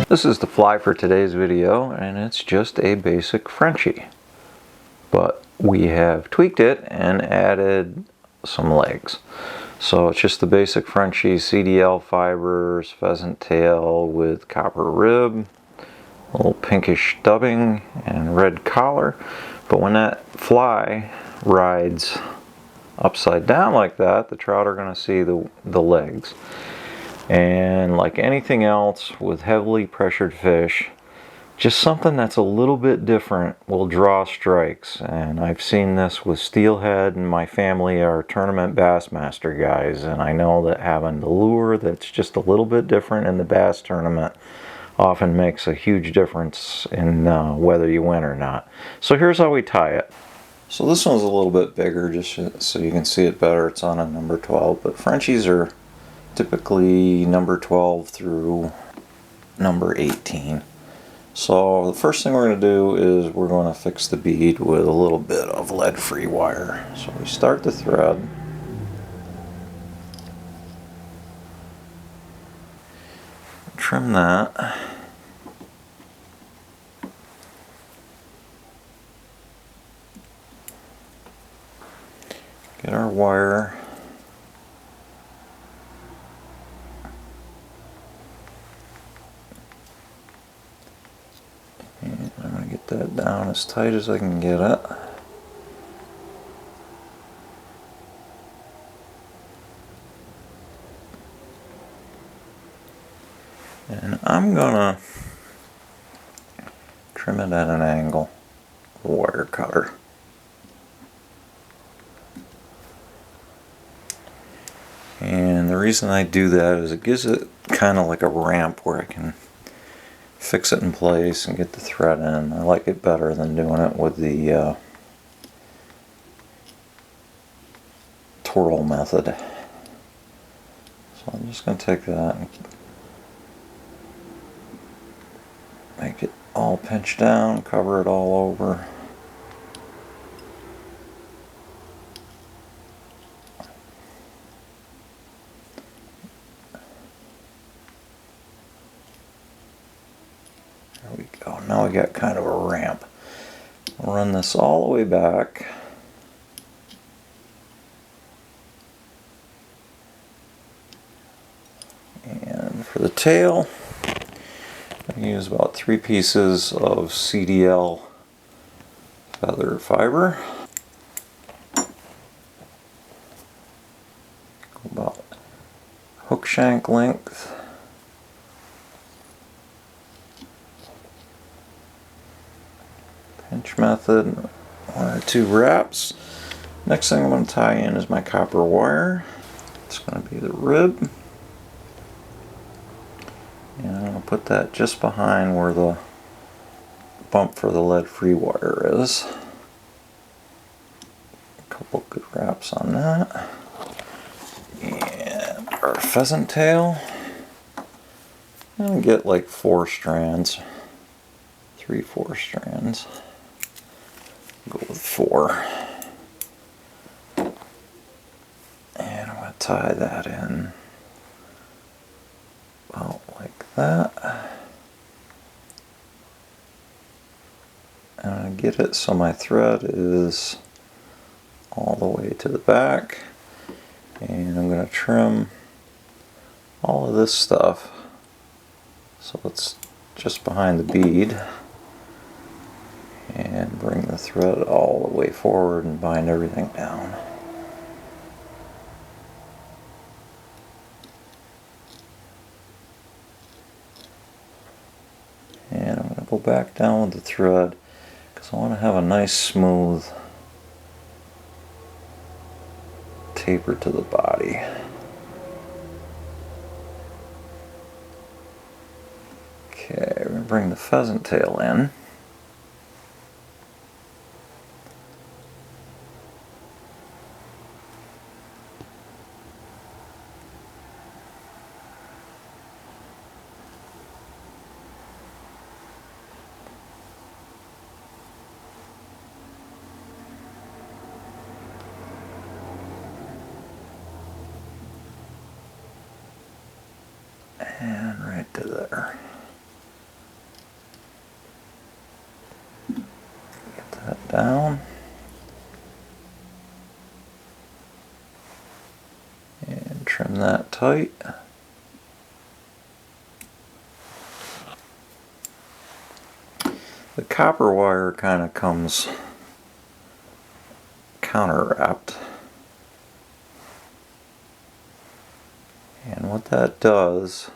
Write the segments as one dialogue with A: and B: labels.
A: This is the fly for today's video, and it's just a basic Frenchie. But we have tweaked it and added some legs. So it's just the basic Frenchie, CDL fibers, pheasant tail with copper rib, a little pinkish dubbing, and red collar. But when that fly rides upside down like that, the trout are going to see the legs. And like anything else with heavily pressured fish, just something that's a little bit different will draw strikes. And I've seen this with steelhead, and my family are tournament bass master guys, and I know that having the lure that's just a little bit different in the bass tournament often makes a huge difference in whether you win or not. So here's how we tie it. So this one's a little bit bigger just so you can see it better. It's on a number 12, but Frenchies are typically number 12 through number 18. So the first thing we're going to do is we're going to fix the bead with a little bit of lead-free wire. So we start the thread. Trim that. Get our wire. And I'm going to get that down as tight as I can get it. And I'm going to trim it at an angle with a wire cutter. And the reason I do that is it gives it kind of like a ramp where I can fix it in place and get the thread in. I like it better than doing it with the twirl method. So I'm just going to take that and make it all pinched down, cover it all over. There we go. Now we got kind of a ramp. I'll run this all the way back. And for the tail, I use about 3 pieces of CDL feather fiber. About hook shank length. Pinch method, 1 or 2 wraps. Next thing I'm going to tie in is my copper wire. It's going to be the rib. And I'm going to put that just behind where the bump for the lead-free wire is. A couple good wraps on that. And our pheasant tail. I'm going to get like 4 strands. 3-4 strands. Go with 4. And I'm going to tie that in about like that. And I'm going to get it so my thread is all the way to the back. And I'm going to trim all of this stuff so it's just behind the bead. And bring the thread all the way forward and bind everything down. And I'm going to go back down with the thread because I want to have a nice smooth taper to the body. Okay, we're going to bring the pheasant tail in. And right to there. down. And trim that tight. The copper wire kind of comes counter wrapped. And what that does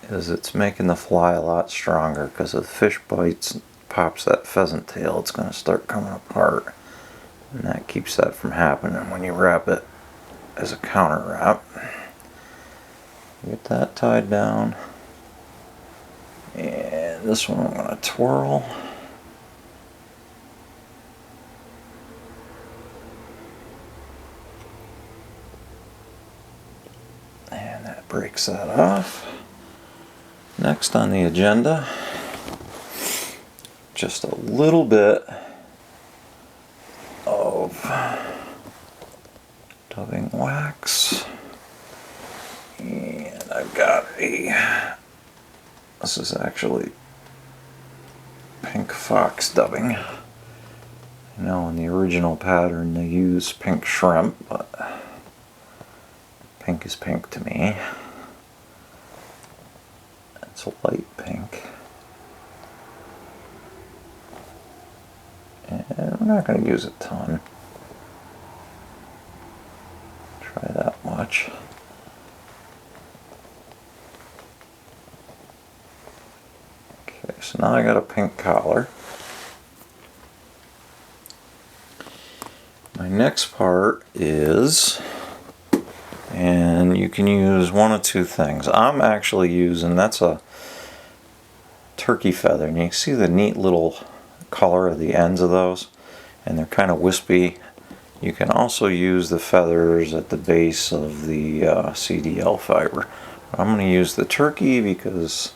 A: is it's making the fly a lot stronger, because if the fish bites, pops that pheasant tail, it's going to start coming apart. And that keeps that from happening when you wrap it as a counter wrap. Get that tied down. And this one I'm going to twirl. And that breaks that off. Next on the agenda, just a little bit of dubbing wax. And I've got this is actually pink fox dubbing. I know in the original pattern they use pink shrimp, but pink is pink to me. It's a light pink. And we're not going to use a ton. Try that much. Okay, so now I got a pink collar. My next part is, and you can use one of two things. I'm actually using, that's a turkey feather, and you can see the neat little color of the ends of those, and they're kind of wispy. You can also use the feathers at the base of the CDL fiber. I'm going to use the turkey because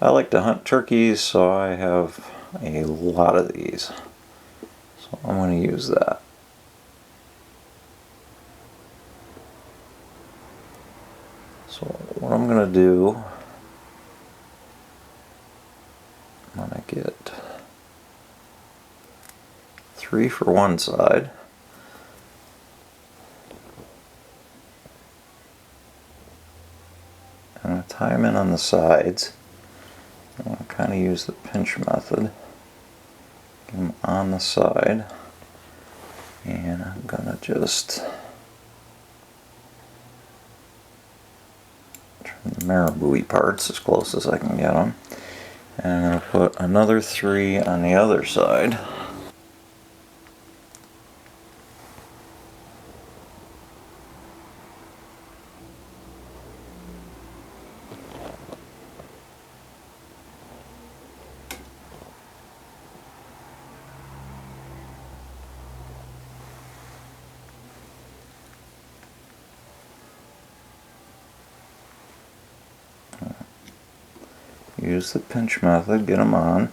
A: I like to hunt turkeys, so I have a lot of these. So I'm going to use that. So what I'm going to do, I'm going to get 3 for one side. I'm going to tie them in on the sides. I'm going to kind of use the pinch method. Get them on the side. And I'm going to just trim the marabou-y parts as close as I can get them. And I'm going to put another 3 on the other side. Use the pinch method, get them on.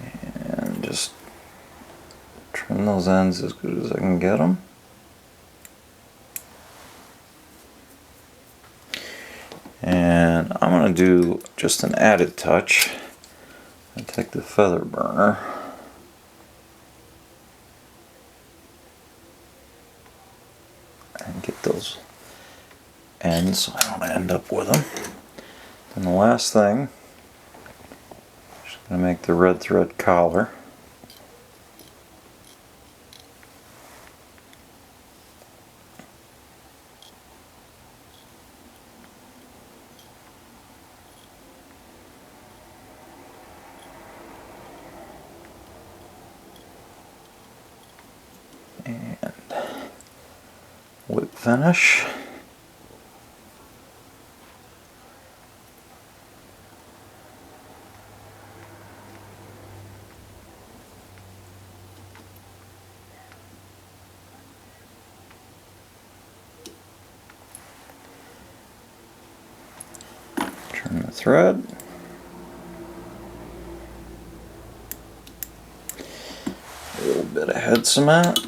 A: And just trim those ends as good as I can get them. And I'm going to do just an added touch. I take the feather burner. And get those ends so I don't end up with them. And the last thing, just going to make the red thread collar. And whip finish. Turn the thread. A little bit of head cement.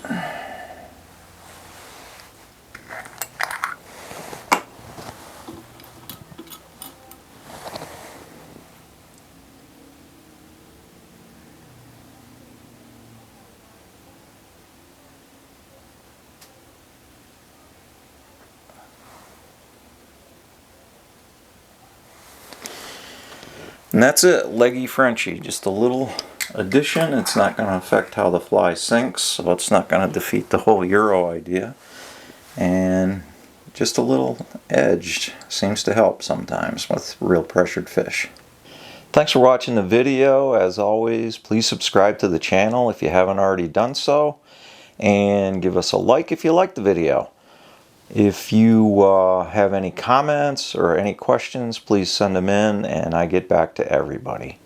A: And that's it, Leggy Frenchie. Just a little addition. It's not going to affect how the fly sinks, so it's not going to defeat the whole Euro idea. And just a little edge seems to help sometimes with real pressured fish. Thanks for watching the video. As always, please subscribe to the channel if you haven't already done so, and give us a like if you liked the video. If you have any comments or any questions, please send them in and I get back to everybody.